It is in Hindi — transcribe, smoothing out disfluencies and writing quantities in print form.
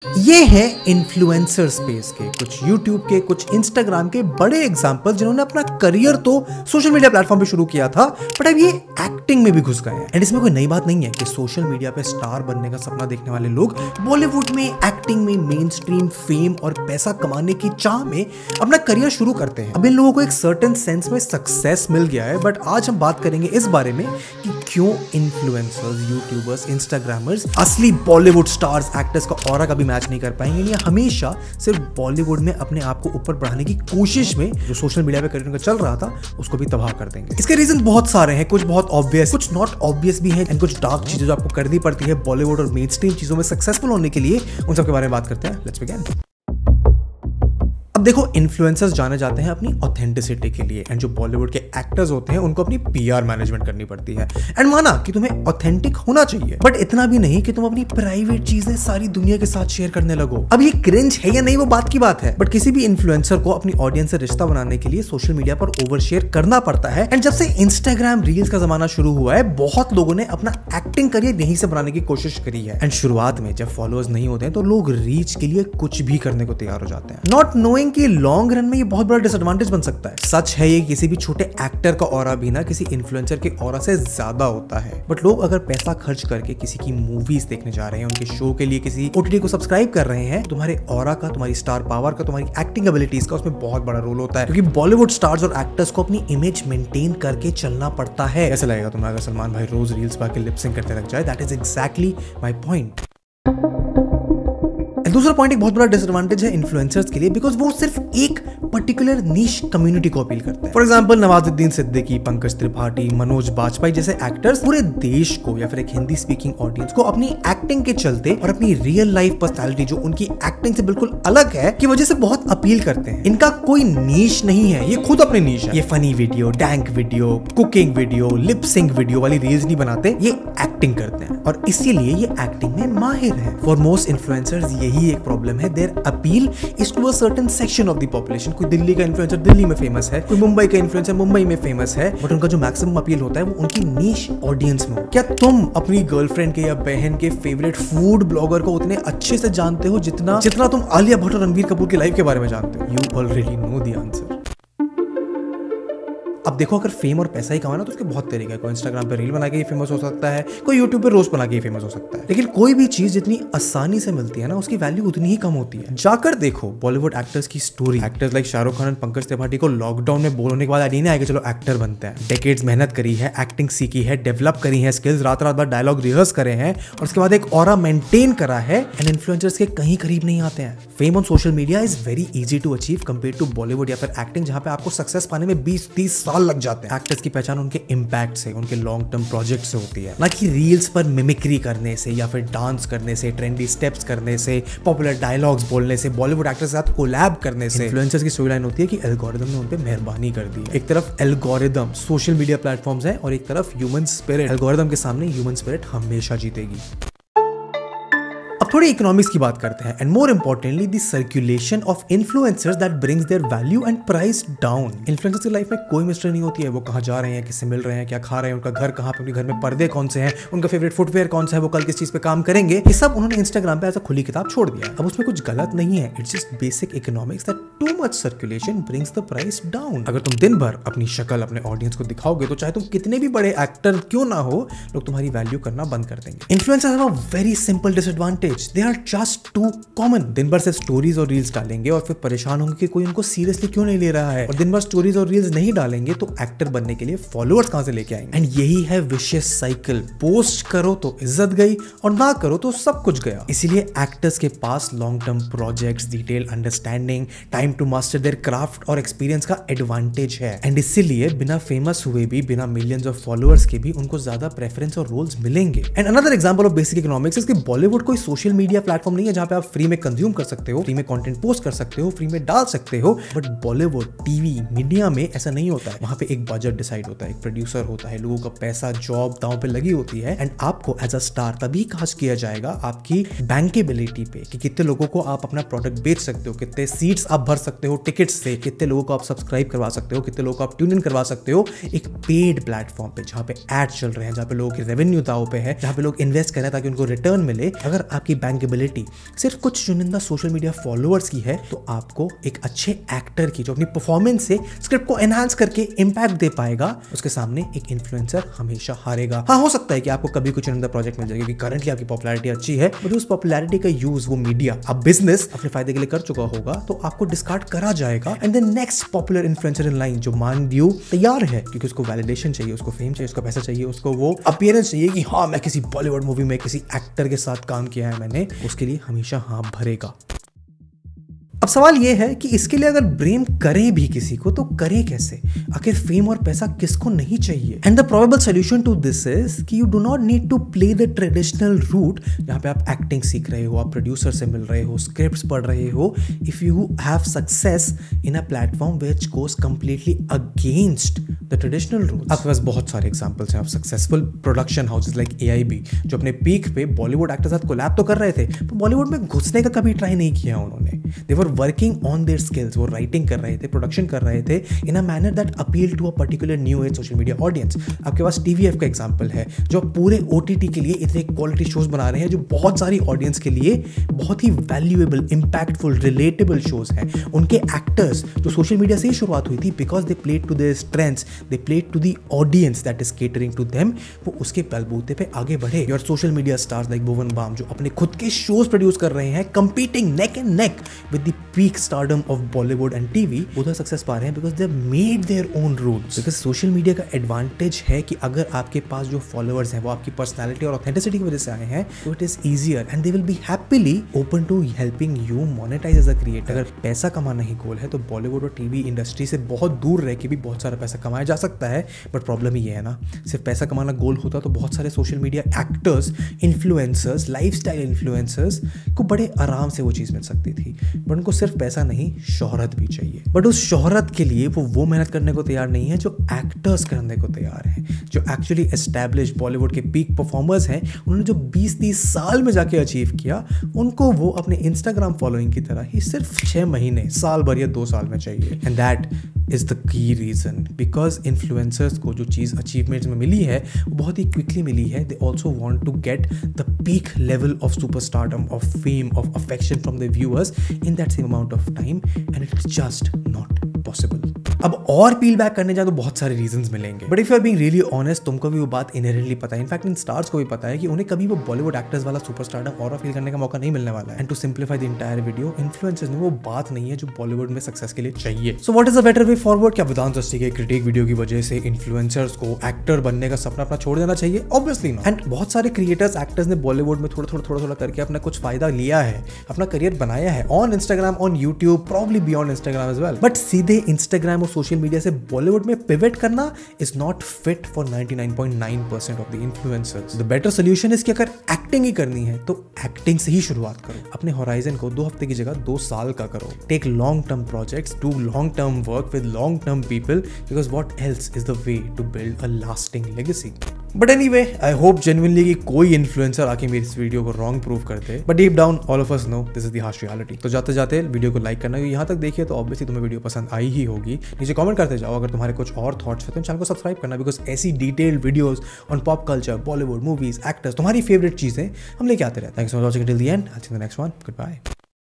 ये है इन्फ्लुएंसर स्पेस के कुछ YouTube के कुछ Instagram के बड़े एग्जाम्पल जिन्होंने अपना करियर तो सोशल मीडिया प्लेटफॉर्म पे शुरू किया था, बट अब ये एक्टिंग में भी घुस गए हैं। एंड इसमें कोई नई बात नहीं है कि सोशल मीडिया पे स्टार बनने का सपना देखने वाले लोग बॉलीवुड में एक्टिंग में मेन स्ट्रीम फेम और पैसा कमाने की चाह में अपना करियर शुरू करते हैं। अब इन लोगों को एक सर्टेन सेंस में सक्सेस मिल गया है, बट आज हम बात करेंगे इस बारे में कि क्यों इन्फ्लुएंसर्स, यूट्यूबर्स, इंस्टाग्रामर्स असली बॉलीवुड स्टार्स, एक्टर्स का ऑरा कभी मैच नहीं कर पाएंगे, या हमेशा सिर्फ बॉलीवुड में अपने आप को ऊपर बढ़ाने की कोशिश में जो सोशल मीडिया पे करियर चल रहा था उसको भी तबाह कर देंगे। इसके रीजन बहुत सारे हैं, कुछ बहुत ऑब्वियस, कुछ नॉट ऑब्वियस भी हैं, एंड कुछ डार्क चीजें जो आपको करनी पड़ती है बॉलीवुड और मेन स्ट्रीम चीजों में सक्सेसफुल होने के लिए। उन सब के बारे में बात करते हैं। Let's begin. अब देखो, इन्फ्लुएंसर्स जाने जाते हैं अपनी ऑथेंटिसिटी के लिए, एंड जो बॉलीवुड के एक्टर्स होते हैं उनको अपनी पीआर मैनेजमेंट करनी पड़ती है। एंड माना कि तुम्हें ऑथेंटिक होना चाहिए, बट इतना भी नहीं कि तुम अपनी प्राइवेट चीजें सारी दुनिया के साथ शेयर करने लगो। अब ये क्रिंज है या नहीं वो बात की बात है, बट किसी भी इन्फ्लुएंसर को अपनी ऑडियंस से रिश्ता बनाने के लिए सोशल मीडिया पर ओवर शेयर करना पड़ता है। एंड जब से इंस्टाग्राम रील्स का जमाना शुरू हुआ है, बहुत लोगों ने अपना एक्टिंग करियर यहीं से बनाने की कोशिश करी है। एंड शुरुआत में जब फॉलोअर्स नहीं होते हैं तो लोग रीच के लिए कुछ भी करने को तैयार हो जाते हैं, नॉट नोइंग कि लॉन्ग रन में ये बहुत बड़ा डिसएडवांटेज बन सकता है। सच है ये, किसी भी छोटे एक्टर का ऑरा भी ना किसी इन्फ्लुएंसर के ऑरा से ज्यादा होता है। बट लोग अगर पैसा खर्च करके किसी की मूवीज देखने जा रहे हैं, उनके शो के लिए किसी ओटीटी को सब्सक्राइब कर रहे हैं, तुम्हारे ऑरा का, तुम्हारी स्टार पावर का, तुम्हारी एक्टिंग एबिलिटीज का उसमें बहुत बड़ा रोल होता है, क्योंकि बॉलीवुड स्टार्स और एक्टर्स को अपनी इमेज मेंटेन करके चलना पड़ता है। ऐसा लगेगा तुम्हें अगर सलमान भाई रोज रील्स बाकी लिप सिंक करते लग जाए। That is exactly my point. दूसरा पॉइंट एक बहुत बड़ा डिसएडवांटेज है इन्फ्लुएंसर्स के लिए, बिकॉज वो सिर्फ एक पर्टिकुलर नीश कम्युनिटी को अपील करते हैं। फॉर एग्जांपल, नवाजुद्दीन सिद्दीकी, पंकज त्रिपाठी, मनोज बाजपेयी जैसे एक्टर्स पूरे देश को या फिर एक हिंदी स्पीकिंग ऑडियंस को अपनी एक्टिंग के चलते और अपनी रियल लाइफ पर्सनालिटी जो उनकी एक्टिंग से बिल्कुल अलग है की वजह से बहुत अपील करते हैं। इनका कोई नीश नहीं है, ये खुद अपने नीश है। ये funny video, dank video, cooking video, lip sync video वाली रील्स नहीं बनाते, ये एक्टिंग करते हैं और इसीलिए ये एक्टिंग में माहिर है। फॉर मोस्ट इन्फ्लुएंसर्स यही एक प्रॉब्लम है, their appeal is to a certain section of the population. कोई दिल्ली का इन्फ्लुएंसर दिल्ली में फेमस है, कोई मुंबई का इन्फ्लुएंसर मुंबई में फेमस है, बट उनका जो मैक्सिमम अपील होता है वो उनकी नीश ऑडियंस में हो। क्या तुम अपनी गर्लफ्रेंड के या बहन के फेवरेट फूड ब्लॉगर को उतने अच्छे से जानते हो जितना तुम आलिया भट्ट और रणबीर कपूर की लाइफ के बारे में जानते हो? You already know the answer. अब देखो, अगर फेम और पैसा ही कमाना तो उसके बहुत तरीके हैं। कोई इंस्टाग्राम पे रील बना के ही फेमस हो सकता है, कोई यूट्यूब पे रोस्ट बना के ही फेमस हो सकता है, लेकिन कोई भी चीज जितनी आसानी से मिलती है ना उसकी वैल्यू उतनी ही कम होती है। जाकर देखो बॉलीवुड एक्टर्स की story. Actors like Shahrukh Khan और पंकज त्रिपाठी को लॉकडाउन में बोल होने के बाद आइडिया नहीं आया कि चलो एक्टर बनते हैं। डेकेड्स मेहनत करी है, एक्टिंग सीखी है, डेवलप करी है स्किल्स, रात रात भर डायलॉग रिहर्स करे हैं और उसके बाद एक ऑरा मेंटेन करा है, एंड इन्फ्लुएंसर्स के कहीं करीब नहीं आते हैं। Fame on social media is very easy to achieve compare to Bollywood या फिर एक्टिंग, जहां पे आपको सक्सेस पाने में 20-30 साल लग जाते हैं। एक्टर्स की पहचान उनके इम्पैक्ट से, उनके लॉन्ग टर्म प्रोजेक्ट से होती है, ना कि रील्स पर मिमिक्री करने से या फिर डांस करने से, ट्रेंडी स्टेप्स करने से, पॉपुलर डायलॉग्स बोलने से, बॉलीवुड एक्टर्स के साथ कोलैब करने से। इन्फ्लुएंसर्स की स्टोरी लाइन होती है कि एल्गोरिदम ने उन पे मेहरबानी कर दी। एक तरफ एल्गोरिदम सोशल मीडिया प्लेटफॉर्म्स है और एक तरफ ह्यूमन स्पिरिट। एल्गोरिदम के सामने ह्यूमन स्पिरिट हमेशा जीतेगी। थोड़ी इकोनॉमिक्स की बात करते हैं, and more importantly the circulation of influencers that brings their value and price down. Influencers की लाइफ में कोई मिस्ट्री नहीं होती है, वो कहाँ जा रहे हैं, किससे मिल रहे हैं, क्या खा रहे हैं, उनका घर कहाँ पे, उनके घर में पर्दे कौन से हैं, उनका फेवरेट फुटवेयर कौन सा है, वो कल किस चीज पे काम करेंगे, ये सब उन्होंने इंस्टाग्राम पे ऐसा खुली किताब छोड़ दिया है। अब उसमें कुछ गलत नहीं है, it's just basic economics that too much circulation brings the price down. अगर तुम दिन भर अपनी शक्ल अपने ऑडियंस को दिखाओगे तो चाहे तुम कितने भी बड़े एक्टर क्यों ना हो, लोग तुम्हारी वैल्यू करना बंद कर देंगे। Influencers have a very simple disadvantage, they are just too common. दिन भर से स्टोरीज और रील्स डालेंगे और फिर परेशान होंगे कि कोई उनको सीरियसली क्यों नहीं ले रहा है, और दिन भर स्टोरीज और रील्स नहीं डालेंगे तो एक्टर बनने के लिए फॉलोअर्स कहां से लेके आएंगे। एंड यही है विशियस साइकिल, पोस्ट करो तो इज्जत गई और ना करो तो सब कुछ गया। इसीलिए एक्टर्स के पास long term projects, detail understanding, time to master their craft और एक्सपीरियंस का एडवांटेज है। एंड इसीलिए बिना फेमस हुए भी, बिना मिलियंस ऑफ फॉलोअर्स के भी उनको ज्यादा प्रेफरेंस और रोल्स मिलेंगे। And another example of basic economics is कि बॉलीवुड कोई सोशल मीडिया प्लेटफॉर्म नहीं है जहां पे आप फ्री में कंज्यूम कर सकते हो, फ्री में कंटेंट पोस्ट कर सकते हो, फ्री में डाल सकते हो, बट बॉलीवुड टीवी मीडिया में ऐसा नहीं होता है। वहां पे एक बजट डिसाइड होता है, एक प्रोड्यूसर होता है, लोगों का पैसा, जॉब दांव पे लगी होती है, एंड आपको एज अ स्टार तभी कास्ट किया जाएगा आपकी बैंकेबिलिटी पे कि कितने लोगों को आप अपना प्रोडक्ट बेच सकते हो, कितने सीट्स आप भर सकते हो टिकट्स से, कितने लोगों को आप सब्सक्राइब करवा सकते हो, कितने लोगों को आप ट्यून इन करवा सकते हो एक पेड प्लेटफॉर्म पे जहां पे एड चल रहे हैं, जहां पे लोगों की रेवेन्यू दाव पे है, जहां पे लोग इन्वेस्ट कर रहे हैं ताकि उनको रिटर्न मिले। अगर आपकी बैंकेबिलिटी सिर्फ कुछ चुनिंदा सोशल मीडिया फॉलोअर्स की है, तो आपको एक अच्छे एक्टर की जो अपनी परफॉर्मेंस से स्क्रिप्ट को एनहांस करके इंपैक्ट दे पाएगा, उसके सामने एक इन्फ्लुएंसर हमेशा हारेगा। हाँ, हो सकता है कि आपको कभी कुछ चुनिंदा प्रोजेक्ट मिल जाए क्योंकि करंटली आपकी पॉपुलैरिटी अच्छी है, बट उस पॉपुलैरिटी का यूज वो मीडिया अब बिजनेस अपने फायदे के लिए कर चुका होगा, तो आपको डिस्कार्ड करा जाएगा। And then next popular influencer in line जो मान ड्यू तैयार है क्योंकि उसको वैलिडेशन चाहिए, उसको फेम चाहिए, उसको पैसा चाहिए, उसको वो अपीयरेंस चाहिए कि हाँ मैं किसी बॉलीवुड मूवी में किसी एक्टर के साथ काम किया है मैंने, उसके लिए हमेशा हाँ भरेगा। अब सवाल यह है कि इसके लिए अगर ब्लेम करे भी किसी को तो करे कैसे? आखिर फेम और पैसा किसको नहीं चाहिए? And the probable solution to this is कि you do not need to play the traditional route जहां पे आप एक्टिंग सीख रहे हो, आप प्रोड्यूसर से मिल रहे हो, स्क्रिप्ट्स पढ़ रहे हो। If you have success in a platform which goes completely against the traditional route. आपके पास बहुत सारे एग्जाम्पल्स हैं of successful production houses like AIB जो अपने पीक पे बॉलीवुड एक्टर साथ कोलैब तो कर रहे थे, पर बॉलीवुड में घुसने का कभी ट्राई नहीं किया उन्होंने। They were working on their skills, वो राइटिंग कर रहे थे, प्रोडक्शन कर रहे थे in a manner that appeal to a particular new age social media audience. आपके पास TVF का एग्जांपल है जो पूरे OTT के लिए इतने क्वालिटी शोज बना रहे हैं जो बहुत सारी ऑडियंस के लिए बहुत ही वैल्यूएबल, इंपैक्टफुल, रिलेटेबल शोज हैं। उनके एक्टर्स जो सोशल मीडिया से ही शुरुआत हुई थी, because they played to their strengths, they played to the audience that is catering to them, वो उसके बलबूते पे आगे बढ़े। Your social media stars like Bhuvan Bam जो अपने खुद के शोज प्रोड्यूस कर रहे हैं, competing neck and neck with the peak stardom of Bollywood and TV, उधर सक्सेस पा रहे हैं because they made their own routes. Because social media का एडवांटेज है कि अगर आपके पास जो फॉलोअर्स हैं वो आपकी पर्सनैलिटी और ऑथेंटिसिटी की वजह से आए हैं, तो it is easier and they will be happily open to helping you monetise as a creator. अगर पैसा कमाना ही गोल है तो बॉलीवुड और TV इंडस्ट्री से बहुत दूर रह के भी बहुत सारा पैसा कमाया जा सकता है। बट प्रॉब्लम ये है ना, सिर्फ पैसा कमाना गोल होता तो बहुत सारे social media actors, influencers, lifestyle influencers को बड़े आराम से वो चीज़ मिल सकती थी। बट उनको सिर्फ पैसा नहीं, शोहरत भी चाहिए। बट उस शोहरत के लिए वो मेहनत करने को तैयार नहीं है जो एक्टर्स करने को तैयार हैं, जो एक्चुअली एस्टैब्लिश बॉलीवुड के पीक परफॉर्मर्स हैं। उन्होंने जो 20-30 साल में जाके अचीव किया, उनको वो अपने इंस्टाग्राम फॉलोइंग की तरह ही सिर्फ 6 महीने, साल भर या 2 साल में चाहिए। And that is the key reason, because influencers को जो चीज़ अचीवमेंट्स में मिली है वो बहुत ही क्विकली मिली है। They also want to get the peak level of superstardom, of fame, of affection from the viewers in that same amount of time, and it's just not possible. अब और पील बैक करने जाए तो बहुत सारे रीजंस मिलेंगे, but if you are being really honest, तुमको भी वो बात इनहेरेंटली पता है, इनफैक्ट इन स्टार्स को भी पता है कि उन्हें कभी वो बॉलीवुड एक्टर्स वाला सुपरस्टारडम और फील करने का मौका नहीं मिलने वाला है। And to simplify the entire video, influencers में वो बात नहीं है जो बॉलीवुड में सक्सेस के लिए चाहिए। So what is the better way forward? क्या वेदांत दृष्टि के क्रिटिक वीडियो की वजह से इन्फ्लुएंसर्स को एक्टर बनने का सपना अपना छोड़ देना चाहिए? Obviously not. एंड बहुत सारे क्रिएटर्स, एक्टर्स ने बॉलीवुड में थोड़ा करके अपना कुछ फायदा लिया है, अपना करियर बनाया है on Instagram, on YouTube, probably beyond Instagram as well. But सीधे इंस्टाग्राम और सोशल मीडिया से बॉलीवुड में पिवट करना is not fit for 99.9% of the influencers. The better solution is कि अगर एक्टिंग ही करनी है तो एक्टिंग से ही शुरुआत करो। अपने होराइजन को 2 हफ्ते की जगह 2 साल का करो। Take long term projects, do long term work with long term people, because what else is the way to build a lasting legacy. But anyway, I hope genuinely कि कोई इन्फ्लुएंसर आके मेरी इस वीडियो को रॉन्ग प्रूव कर दे, but deep down all of us know this is the harsh reality. तो जाते जाते वीडियो को लाइक करना, यहाँ तक देखिए तो ऑब्वियसली तुम्हें वीडियो पसंद आई ही होगी। नीचे कमेंट करते जाओ अगर तुम्हारे कुछ और थॉट्स हैं तो चैनल को सब्सक्राइब करना, बिकॉज ऐसी detailed videos on pop culture, Bollywood, movies, actors, तुम्हारी फेवरेट चीजें हम लेके आते रहते हैं। Thanks for watching till the end. I see you in the next one. Good bye.